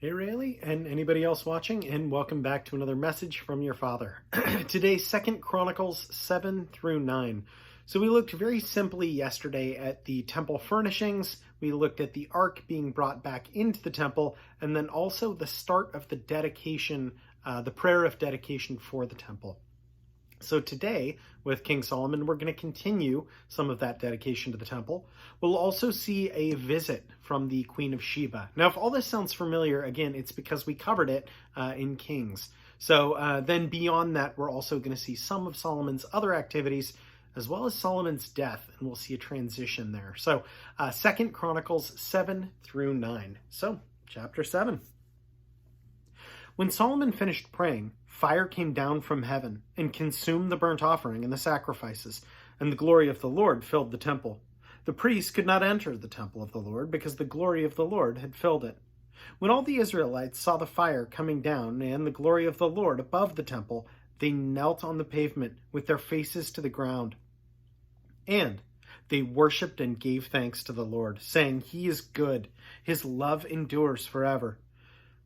Hey Rayleigh, and anybody else watching, and welcome back to another message from your father. Today, 2 Chronicles 7 through 9. So we looked very simply yesterday at the temple furnishings, we looked at the ark being brought back into the temple, and then also the start of the dedication, the prayer of dedication for the temple. So today, with King Solomon, we're going to continue some of that dedication to the temple. We'll also see a visit from the Queen of Sheba. Now, if all this sounds familiar, again, it's because we covered it in Kings. So then beyond that, we're also going to see some of Solomon's other activities, as well as Solomon's death, and we'll see a transition there. So 2 Chronicles 7 through 9. So, chapter 7. When Solomon finished praying, fire came down from heaven and consumed the burnt offering and the sacrifices, and the glory of the Lord filled the temple. The priests could not enter the temple of the Lord because the glory of the Lord had filled it. When all the Israelites saw the fire coming down and the glory of the Lord above the temple, they knelt on the pavement with their faces to the ground. And they worshipped and gave thanks to the Lord, saying, "He is good. His love endures forever."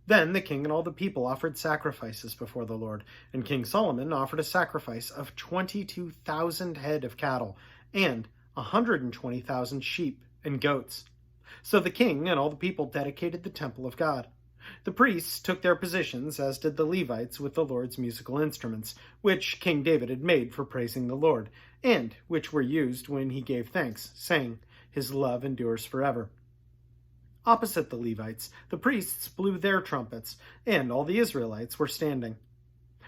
Then the king and all the people offered sacrifices before the Lord, and King Solomon offered a sacrifice of 22,000 head of cattle and 120,000 sheep and goats. So the king and all the people dedicated the temple of God. The priests took their positions, as did the Levites, with the Lord's musical instruments, which King David had made for praising the Lord, and which were used when he gave thanks, saying, "His love endures forever." Opposite the Levites, the priests blew their trumpets, and all the Israelites were standing.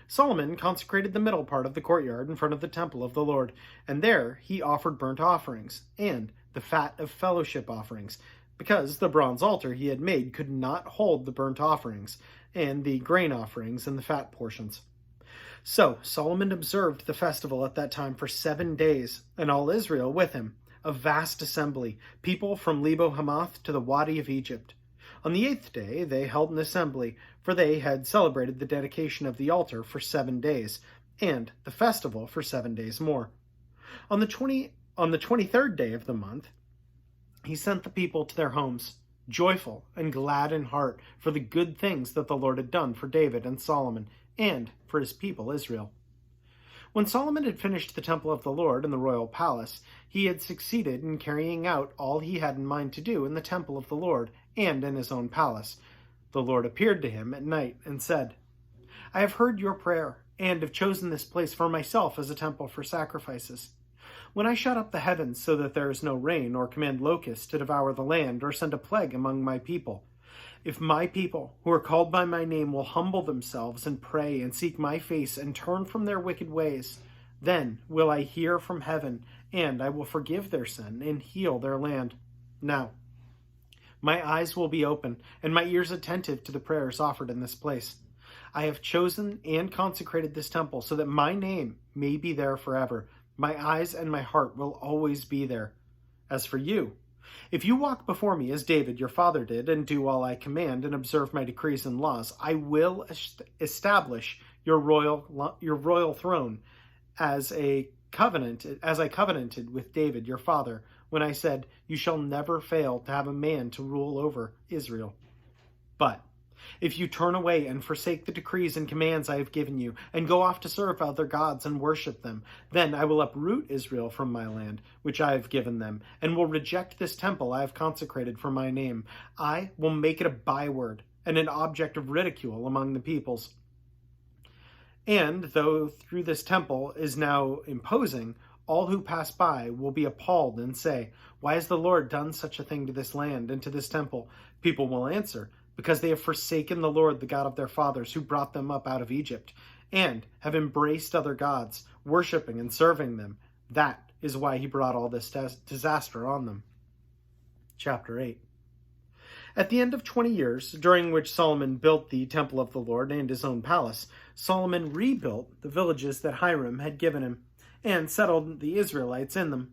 Solomon consecrated the middle part of the courtyard in front of the temple of the Lord, and there he offered burnt offerings and the fat of fellowship offerings, because the bronze altar he had made could not hold the burnt offerings, and the grain offerings and the fat portions. So Solomon observed the festival at that time for 7 days, and all Israel with him, a vast assembly, people from Lebo Hamath to the Wadi of Egypt. On the 8th day they held an assembly, for they had celebrated the dedication of the altar for 7 days, and the festival for 7 days more. On the 23rd day of the month, he sent the people to their homes, joyful and glad in heart for the good things that the Lord had done for David and Solomon, and for his people Israel. When Solomon had finished the temple of the Lord in the royal palace, he had succeeded in carrying out all he had in mind to do in the temple of the Lord and in his own palace. The Lord appeared to him at night and said, "I have heard your prayer and have chosen this place for myself as a temple for sacrifices. When I shut up the heavens so that there is no rain, or command locusts to devour the land, or send a plague among my people, if my people, who are called by my name, will humble themselves and pray and seek my face and turn from their wicked ways, then will I hear from heaven, and I will forgive their sin and heal their land. Now, my eyes will be open and my ears attentive to the prayers offered in this place. I have chosen and consecrated this temple so that my name may be there forever. My eyes and my heart will always be there. As for you, if you walk before me as David your father did, and do all I command and observe my decrees and laws, I will establish your royal throne as I covenanted with David your father, when I said, 'You shall never fail to have a man to rule over Israel.' But if you turn away and forsake the decrees and commands I have given you, and go off to serve other gods and worship them, then I will uproot Israel from my land, which I have given them, and will reject this temple I have consecrated for my name. I will make it a byword and an object of ridicule among the peoples. And though through this temple is now imposing, all who pass by will be appalled and say, 'Why has the Lord done such a thing to this land and to this temple?' People will answer, 'Because they have forsaken the Lord, the God of their fathers, who brought them up out of Egypt, and have embraced other gods, worshiping and serving them. That is why he brought all this disaster on them.'" Chapter 8. At the end of 20 years, during which Solomon built the temple of the Lord and his own palace, Solomon rebuilt the villages that Hiram had given him, and settled the Israelites in them.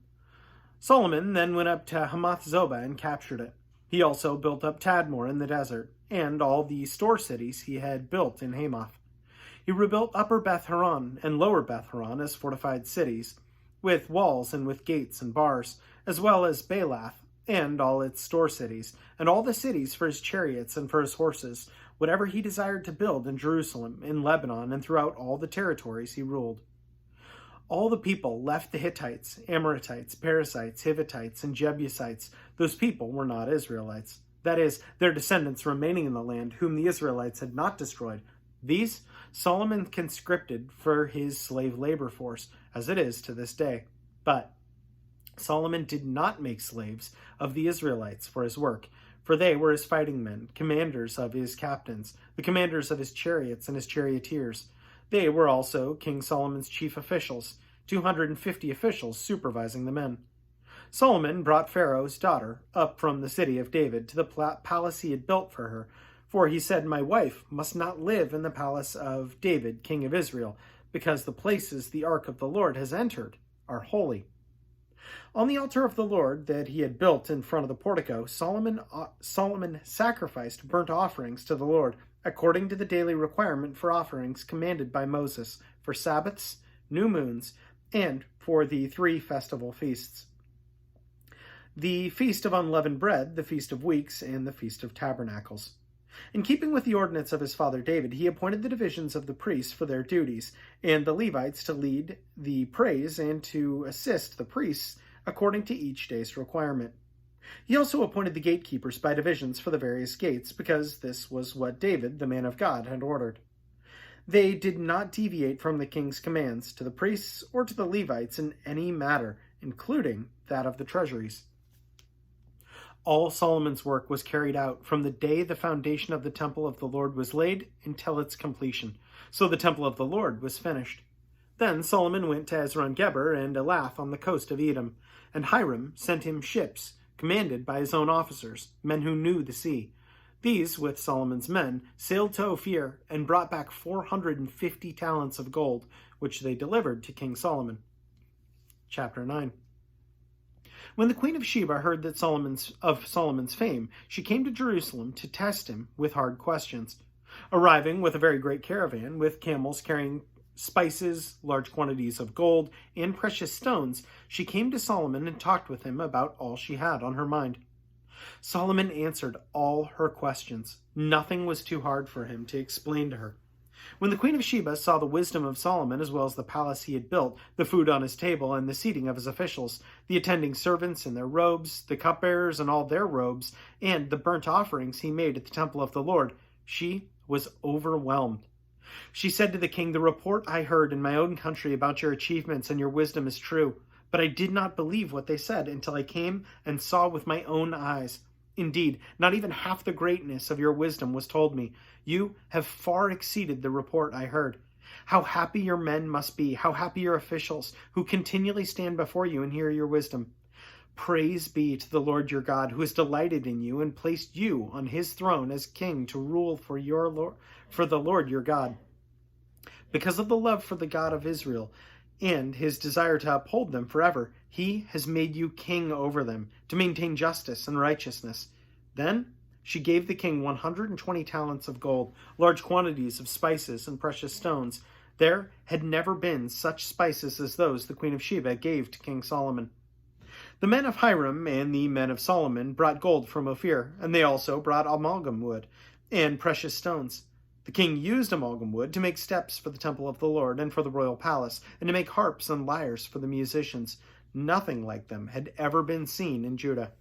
Solomon then went up to Hamath-zobah and captured it. He also built up Tadmor in the desert, and all the store cities he had built in Hamath. He rebuilt Upper Beth-horon and Lower Beth-horon as fortified cities, with walls and with gates and bars, as well as Baalath and all its store cities, and all the cities for his chariots and for his horses, whatever he desired to build in Jerusalem, in Lebanon, and throughout all the territories he ruled. All the people left the Hittites, Amorites, Perizzites, Hivitites, and Jebusites. Those people were not Israelites. That is, their descendants remaining in the land, whom the Israelites had not destroyed. These Solomon conscripted for his slave labor force, as it is to this day. But Solomon did not make slaves of the Israelites for his work, for they were his fighting men, commanders of his captains, the commanders of his chariots and his charioteers. They were also King Solomon's chief officials, 250 officials supervising the men. Solomon brought Pharaoh's daughter up from the city of David to the palace he had built for her, for he said, "My wife must not live in the palace of David, king of Israel, because the places the ark of the Lord has entered are holy." On the altar of the Lord that he had built in front of the portico, Solomon sacrificed burnt offerings to the Lord, according to the daily requirement for offerings commanded by Moses, for Sabbaths, new moons, and for the 3 festival feasts: the Feast of Unleavened Bread, the Feast of Weeks, and the Feast of Tabernacles. In keeping with the ordinance of his father David, he appointed the divisions of the priests for their duties, and the Levites to lead the praise and to assist the priests according to each day's requirement. He also appointed the gatekeepers by divisions for the various gates, because this was what David, the man of God, had ordered. They did not deviate from the king's commands to the priests or to the Levites in any matter, including that of the treasuries. All Solomon's work was carried out from the day the foundation of the temple of the Lord was laid until its completion. So the temple of the Lord was finished. Then Solomon went to Ezron-Geber and Elath on the coast of Edom, and Hiram sent him ships, commanded by his own officers, men who knew the sea. These, with Solomon's men, sailed to Ophir and brought back 450 talents of gold, which they delivered to King Solomon. Chapter 9. When the Queen of Sheba heard that of Solomon's fame, she came to Jerusalem to test him with hard questions. Arriving with a very great caravan, with camels carrying spices, large quantities of gold, and precious stones, she came to Solomon and talked with him about all she had on her mind. Solomon answered all her questions. Nothing was too hard for him to explain to her. When the Queen of Sheba saw the wisdom of Solomon, as well as the palace he had built, the food on his table, and the seating of his officials, the attending servants in their robes, the cupbearers in all their robes, and the burnt offerings he made at the temple of the Lord, she was overwhelmed. She said to the king, "The report I heard in my own country about your achievements and your wisdom is true, but I did not believe what they said until I came and saw with my own eyes. Indeed, not even half the greatness of your wisdom was told me. You have far exceeded the report I heard. How happy your men must be, how happy your officials, who continually stand before you and hear your wisdom. Praise be to the Lord your God, who has delighted in you and placed you on his throne as king to rule for the Lord your God. Because of the love for the God of Israel and his desire to uphold them forever, he has made you king over them, to maintain justice and righteousness." Then she gave the king 120 talents of gold, large quantities of spices and precious stones. There had never been such spices as those the Queen of Sheba gave to King Solomon. The men of Hiram and the men of Solomon brought gold from Ophir, and they also brought amalgam wood and precious stones. The king used amalgam wood to make steps for the temple of the Lord and for the royal palace, and to make harps and lyres for the musicians. Nothing like them had ever been seen in Judah.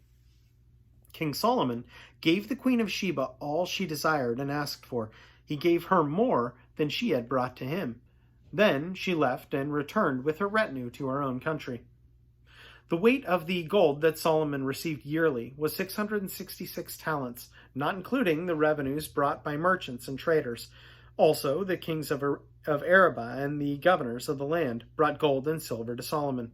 King Solomon gave the Queen of Sheba all she desired and asked for. He gave her more than she had brought to him. Then she left and returned with her retinue to her own country. The weight of the gold that Solomon received yearly was 666 talents, not including the revenues brought by merchants and traders. Also, the kings of Arabah and the governors of the land brought gold and silver to Solomon.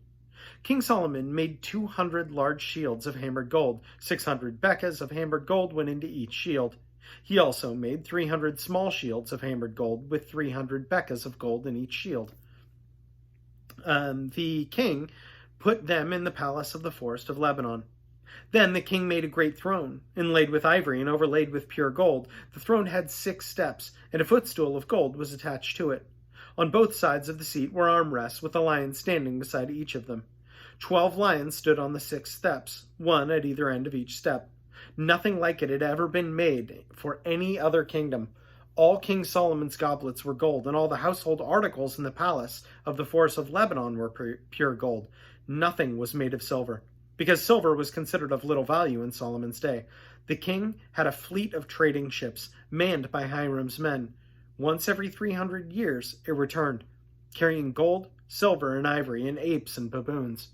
King Solomon made 200 large shields of hammered gold. 600 bekas of hammered gold went into each shield. He also made 300 small shields of hammered gold with 300 bekas of gold in each shield. The king put them in the palace of the forest of Lebanon. Then the king made a great throne, inlaid with ivory and overlaid with pure gold. The throne had 6 steps, and a footstool of gold was attached to it. On both sides of the seat were armrests, with a lion standing beside each of them. 12 lions stood on the 6 steps, one at either end of each step. Nothing like it had ever been made for any other kingdom. All King Solomon's goblets were gold, and all the household articles in the palace of the forest of Lebanon were pure gold. Nothing was made of silver, because silver was considered of little value in Solomon's day. The king had a fleet of trading ships, manned by Hiram's men. Once every 300 years it returned, carrying gold, silver, and ivory, and apes and baboons.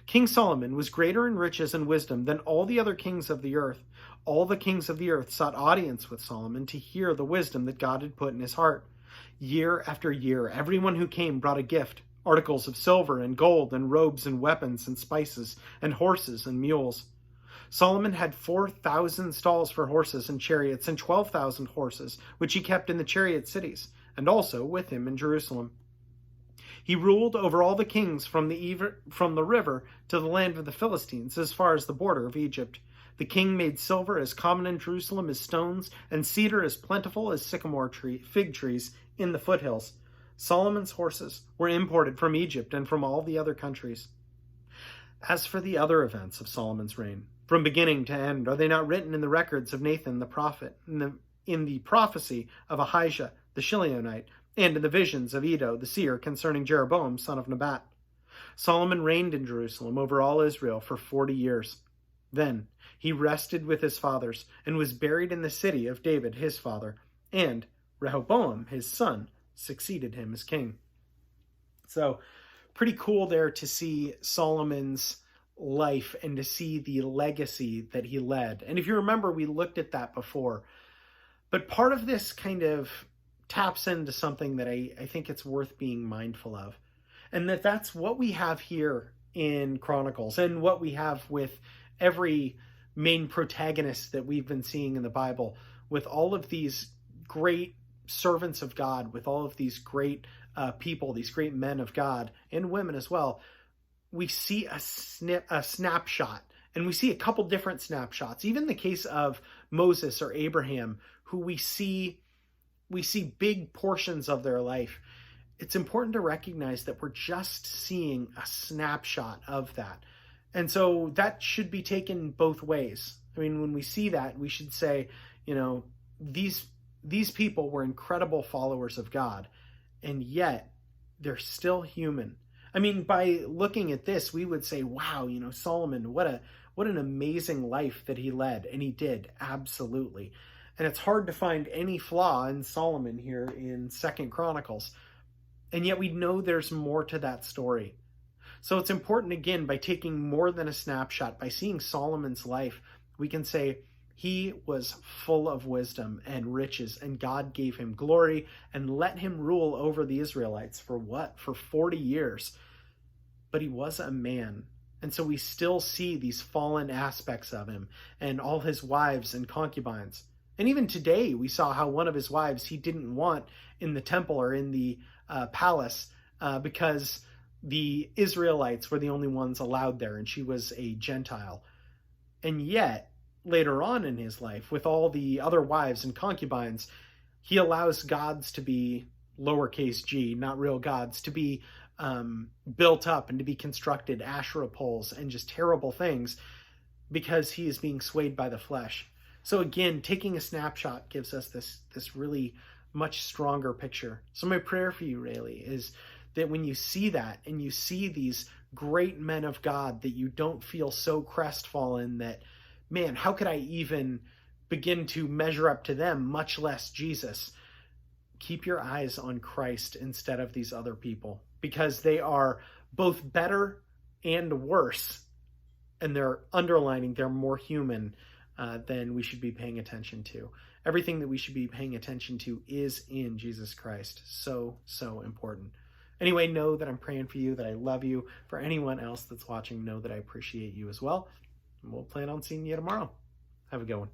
King Solomon was greater in riches and wisdom than all the other kings of the earth. All the kings of the earth sought audience with Solomon to hear the wisdom that God had put in his heart. Year after year, everyone who came brought a gift, articles of silver and gold and robes and weapons and spices and horses and mules. Solomon had 4,000 stalls for horses and chariots and 12,000 horses, which he kept in the chariot cities, and also with him in Jerusalem. He ruled over all the kings from the river to the land of the Philistines, as far as the border of Egypt. The king made silver as common in Jerusalem as stones, and cedar as plentiful as fig trees in the foothills. Solomon's horses were imported from Egypt and from all the other countries. As for the other events of Solomon's reign, from beginning to end, are they not written in the records of Nathan the prophet, in the prophecy of Ahijah the Shilonite, and in the visions of Iddo the seer concerning Jeroboam son of Nebat? Solomon reigned in Jerusalem over all Israel for 40 years. Then he rested with his fathers and was buried in the city of David his father, and Rehoboam his son succeeded him as king. So pretty cool there to see Solomon's life and to see the legacy that he led. And if you remember, we looked at that before. But part of this kind of taps into something that I think it's worth being mindful of. And that's what we have here in Chronicles, and what we have with every main protagonist that we've been seeing in the Bible, with all of these great servants of God, with all of these great people, these great men of God, and women as well. We see a snapshot, and we see a couple different snapshots. Even the case of Moses or Abraham, who we see big portions of their life. It's important to recognize that we're just seeing a snapshot of that. And so that should be taken both ways. I mean, when we see that, we should say, these people were incredible followers of God, and yet they're still human. I mean, by looking at this, we would say, wow, Solomon, what an amazing life that he led. And he did, absolutely. And it's hard to find any flaw in Solomon here in 2 Chronicles. And yet we know there's more to that story. So it's important, again, by taking more than a snapshot, by seeing Solomon's life, we can say he was full of wisdom and riches, and God gave him glory and let him rule over the Israelites for 40 years. But he was a man. And so we still see these fallen aspects of him and all his wives and concubines. And even today, we saw how one of his wives he didn't want in the temple or in the palace because the Israelites were the only ones allowed there, and she was a Gentile. And yet, later on in his life, with all the other wives and concubines, he allows gods to be lowercase g, not real gods, to be built up and to be constructed, Asherah poles and just terrible things, because he is being swayed by the flesh. So again, taking a snapshot gives us this really much stronger picture. So my prayer for you, Rayleigh, is that when you see that and you see these great men of God, that you don't feel so crestfallen that, man, how could I even begin to measure up to them, much less Jesus? Keep your eyes on Christ instead of these other people, because they are both better and worse, and they're more human than we should be paying attention to. Everything that we should be paying attention to is in Jesus Christ. So, so important. Anyway, know that I'm praying for you, that I love you. For anyone else that's watching, know that I appreciate you as well. And we'll plan on seeing you tomorrow. Have a good one.